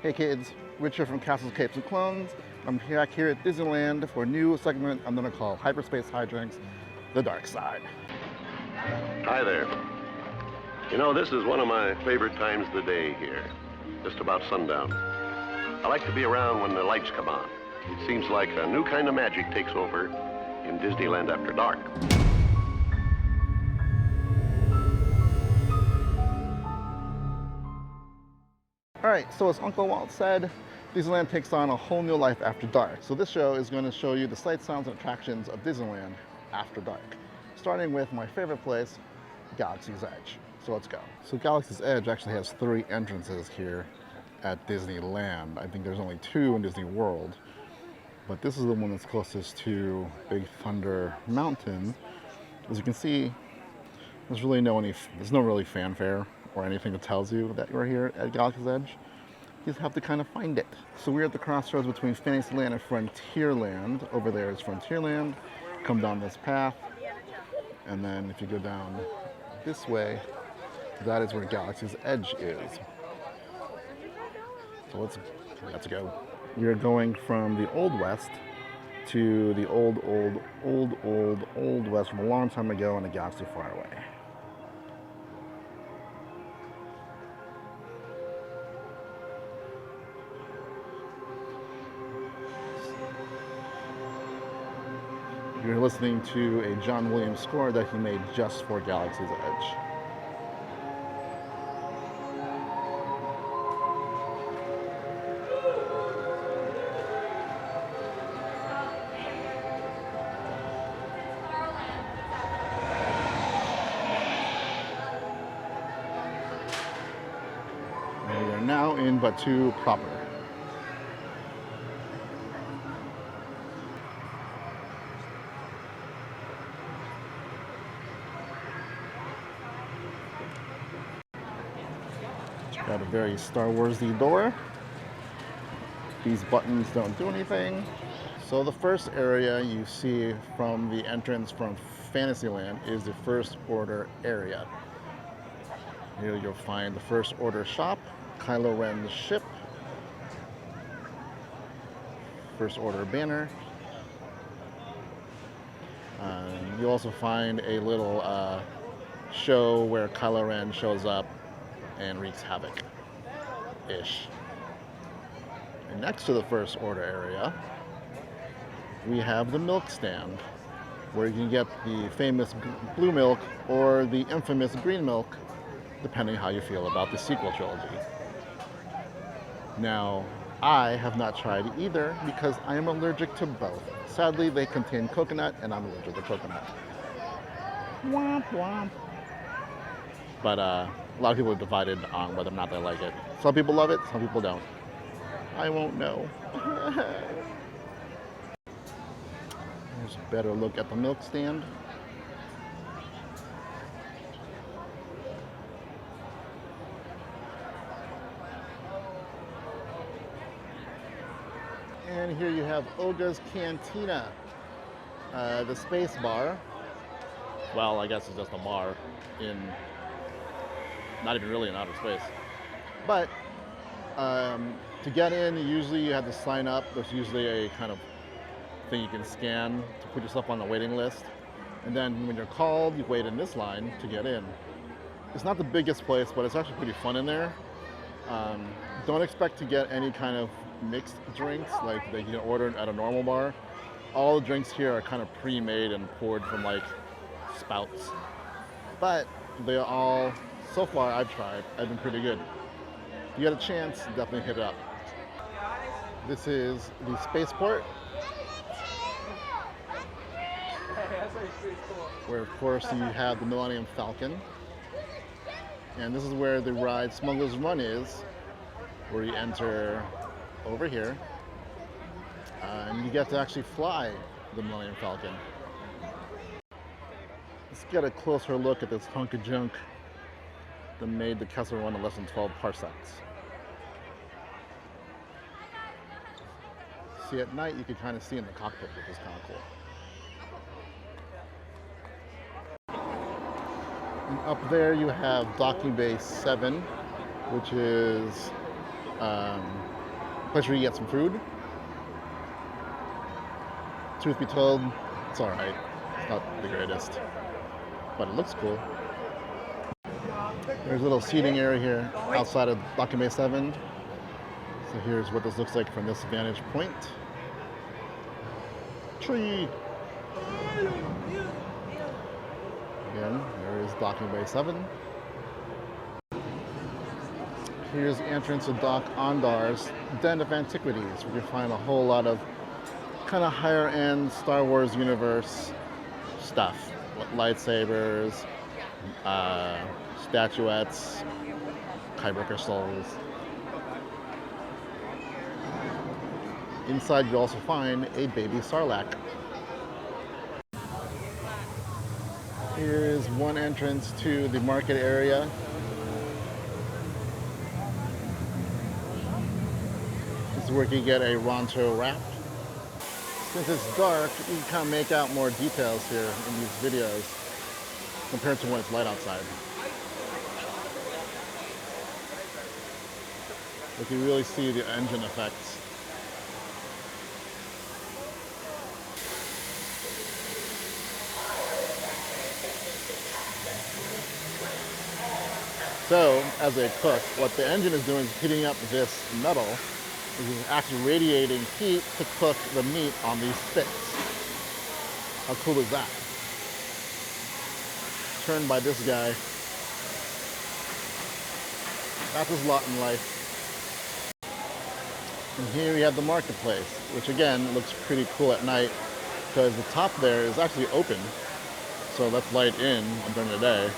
Hey kids, Rich here from Castles, Capes, and Clones. I'm back here at Disneyland for a new segment I'm going to call Hyperspace, Hijinx, The Dark Side. Hi there. You know, this is one of my favorite times of the day here, just about sundown. I like to be around when the lights come on. It seems like a new kind of magic takes over in Disneyland after dark. Alright, so as Uncle Walt said, Disneyland takes on a whole new life after dark. So this show is going to show you the sights, sounds, and attractions of Disneyland after dark. Starting with my favorite place, Galaxy's Edge. So let's go. So Galaxy's Edge actually has 3 entrances here at Disneyland. I think there's only 2 in Disney World, but this is the one that's closest to Big Thunder Mountain. As you can see, there's no really fanfare or anything that tells you that you're here at Galaxy's Edge. You just have to kind of find it. So we're at the crossroads between Fantasyland and Frontierland. Over there is Frontierland. Come down this path, and then if you go down this way, that is where Galaxy's Edge is. So let's go. We're going from the Old West to the old West from a long time ago in a galaxy far away. You're listening to a John Williams score that he made just for Galaxy's Edge. And we are now in Batuu proper. Got a very Star Wars-y door. These buttons don't do anything. So the first area you see from the entrance from Fantasyland is the First Order area. Here you'll find the First Order shop, Kylo Ren's ship, First Order banner. You'll also find a little show where Kylo Ren shows up and wreaks havoc-ish. And next to the First Order area, we have the milk stand, where you can get the famous blue milk or the infamous green milk, depending how you feel about the sequel trilogy. Now, I have not tried either because I am allergic to both. Sadly, they contain coconut, and I'm allergic to coconut. Womp womp. But a lot of people are divided on whether or not they like it. Some people love it, some people don't. I won't know. Here's a better look at the milk stand. And here you have Oga's Cantina, the space bar. Well, I guess it's just a bar in not even really in outer space. But to get in, usually you have to sign up. There's usually a kind of thing you can scan to put yourself on the waiting list. And then when you're called, you wait in this line to get in. It's not the biggest place, but it's actually pretty fun in there. Don't expect to get any kind of mixed drinks like that you can order at a normal bar. All the drinks here are kind of pre-made and poured from like spouts. But they're all, so far I've tried, have been pretty good. If you get a chance, definitely hit it up. This is the spaceport, where of course you have the Millennium Falcon. And this is where the ride Smuggler's Run is, where you enter over here, and you get to actually fly the Millennium Falcon. Let's get a closer look at this hunk of junk that made the Kessel Run in less than 12 parsecs. See, at night you can kind of see in the cockpit, which is kind of cool. And up there you have Docking Bay 7, which is place where you get some food. Truth be told, it's alright. It's not the greatest, but it looks cool. There's a little seating area here outside of Docking Bay 7. So here's what this looks like from this vantage point. Tree! Again, there is Docking Bay 7. Here's the entrance to Doc Ondar's Den of Antiquities, where you find a whole lot of kind of higher end Star Wars universe stuff. Lightsabers, statuettes, kyber crystals. Inside you also find a baby Sarlacc. Here's one entrance to the market area. This is where you can get a Ronto wrap. Since it's dark, you can kind of make out more details here in these videos compared to when it's light outside. You can really see the engine effects. So, as a cook, what the engine is doing is heating up this metal, which is actually radiating heat to cook the meat on these spits. How cool is that? Turned by this guy. That's his lot in life. And here we have the marketplace, which again looks pretty cool at night because the top there is actually open. So let's light in during the day.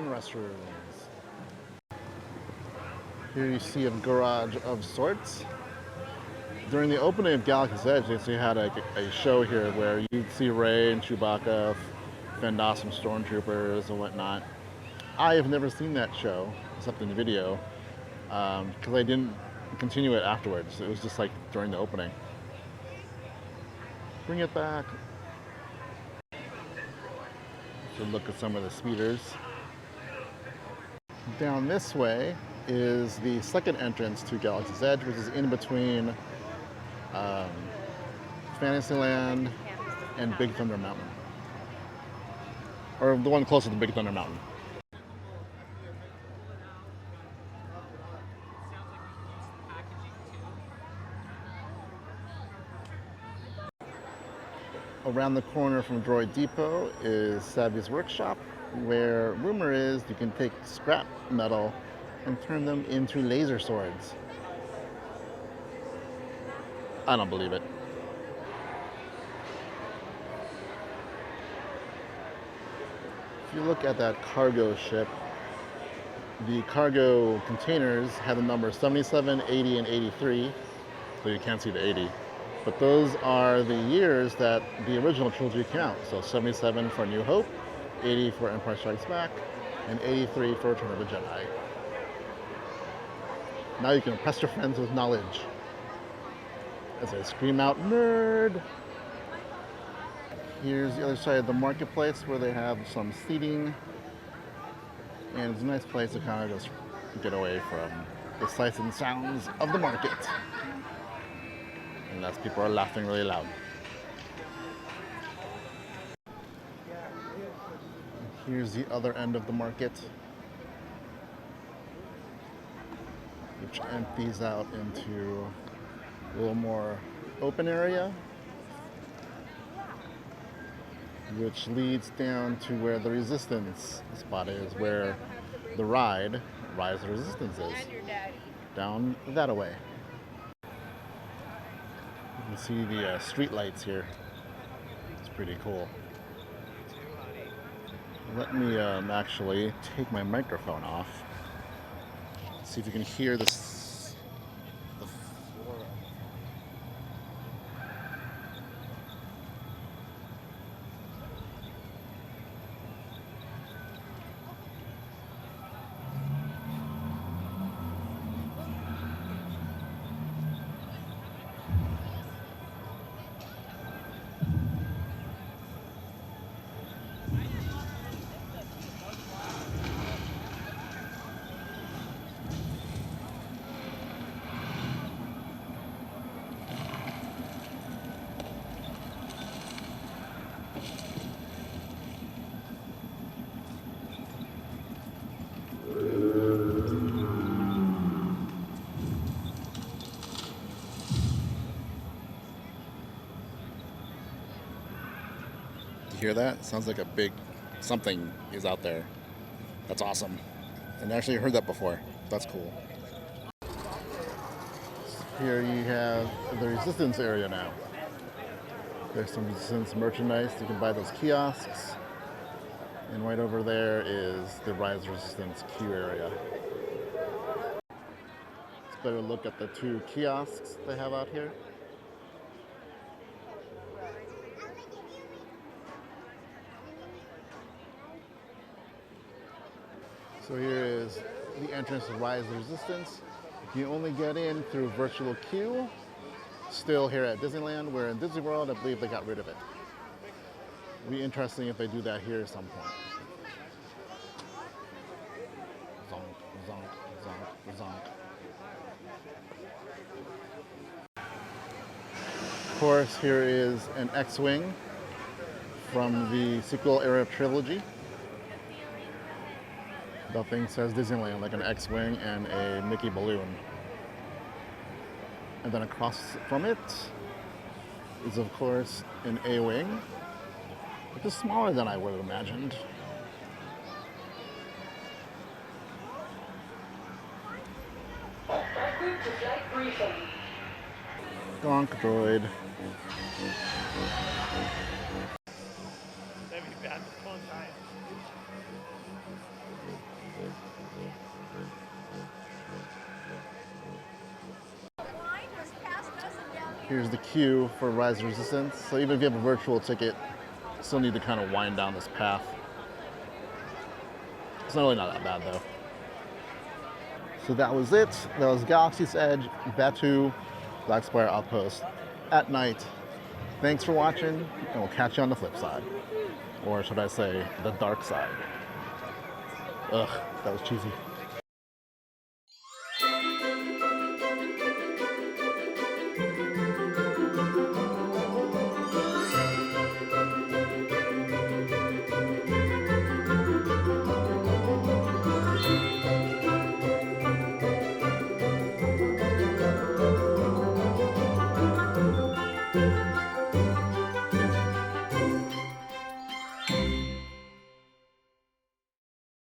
Restrooms. Here you see a garage of sorts. During the opening of Galaxy's Edge, they actually had a show here where you'd see Rey and Chewbacca fend off some stormtroopers and whatnot. I have never seen that show, except in the video, because I didn't continue it afterwards. It was just like during the opening. Bring it back. So look at some of the speeders. Down this way is the second entrance to Galaxy's Edge, which is in between Fantasyland and Big Thunder Mountain. Or the one closest to Big Thunder Mountain. Around the corner from Droid Depot is Savvy's Workshop, where rumor is you can take scrap metal and turn them into laser swords. I don't believe it. If you look at that cargo ship, the cargo containers have the numbers 77, 80, and 83, so you can't see the 80. But those are the years that the original trilogy came out. So 77 for New Hope, 80 for Empire Strikes Back, and 83 for Return of the Jedi. Now you can impress your friends with knowledge. As I scream out, nerd! Here's the other side of the marketplace where they have some seating. And it's a nice place to kind of just get away from the sights and sounds of the market. Unless people are laughing really loud. Here's the other end of the market, which empties out into a little more open area, which leads down to where the Resistance spot is, where the ride, Rise of the Resistance is. down that away. You can see the street lights here. It's pretty cool. Let me actually take my microphone off. See if you can hear this. The floor. Hear that? Sounds like a big something is out there. That's awesome. And actually heard that before. That's cool. Here you have the Resistance area now. There's some Resistance merchandise. You can buy those kiosks. And right over there is the Rise Resistance queue area. Let's better look at the two kiosks they have out here. So here is the entrance to Rise of Resistance. You only get in through virtual queue. Still here at Disneyland, where in Disney World, I believe they got rid of it. It'll be interesting if they do that here at some point. Zonk, zonk, zonk, zonk. Of course, here is an X-Wing from the sequel era trilogy. The thing says Disneyland, like an X-Wing and a Mickey balloon. And then across from it is, of course, an A-Wing, which is smaller than I would have imagined. Gonk droid. Here's the queue for Rise of Resistance. So even if you have a virtual ticket, you still need to kind of wind down this path. It's really not that bad though. So that was it. That was Galaxy's Edge, Batuu, Black Spire Outpost at night. Thanks for watching, and we'll catch you on the flip side. Or should I say, the dark side. Ugh, that was cheesy.